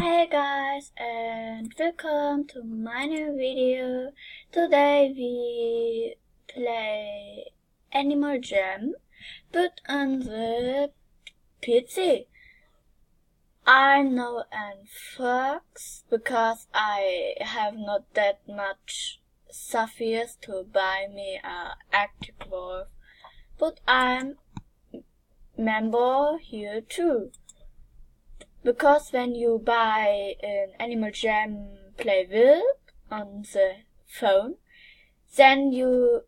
Hey guys, and welcome to my new video. Today we play Animal Jam, but on the PC. I'm now an fox because I have not that much Sapphires to buy me a active wolf, but I'm member here too. Because when you buy an Animal Jam playbill on the phone, then you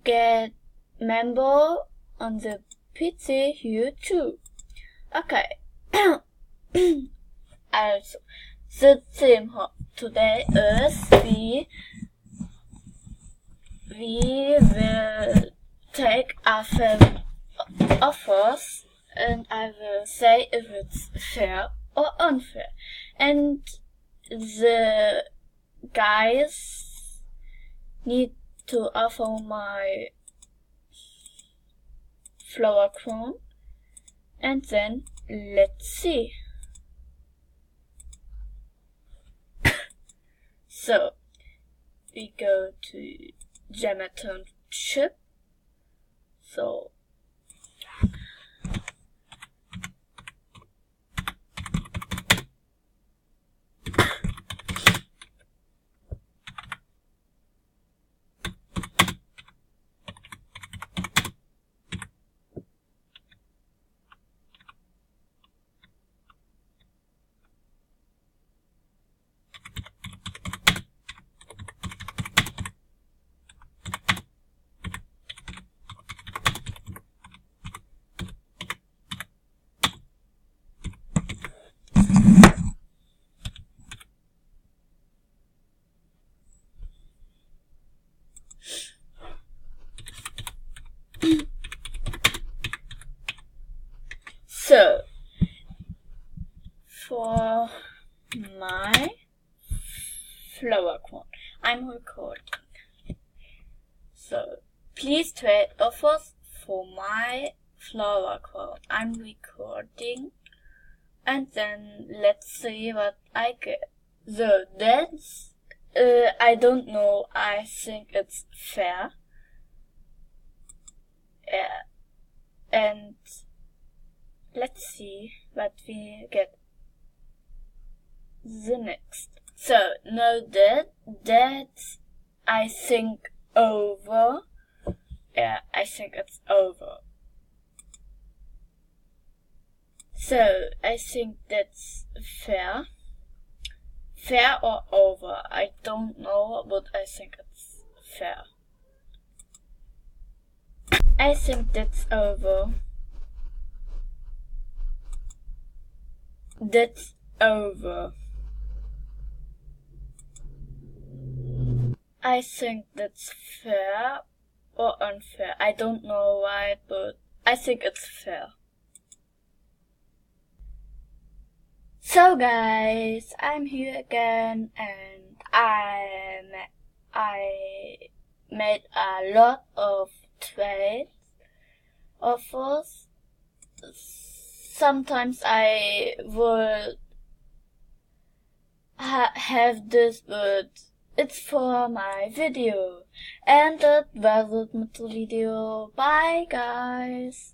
get member on the PC here too. Okay. Also, the theme today is we will take our film offers, and I will say if it's fair or unfair. And the guys need to offer my flower crown, and then let's see. So we go to Jamaton ship. So So, for my flower crown, I'm recording. So, please trade offers for my flower crown. I'm recording, and then let's see what I get. So, that's, I don't know, I think it's fair. Yeah, and let's see what we get the next. So now that's I think over. Yeah, I think it's over. So I think that's fair. Fair or over? I don't know, but I think it's fair. I think that's over. That's over. I think that's fair or unfair. I don't know why, but I think it's fair. So guys, I'm here again, and I made a lot of trade offers. Sometimes I would have this, but it's for my video. And that was it with the video. Bye guys.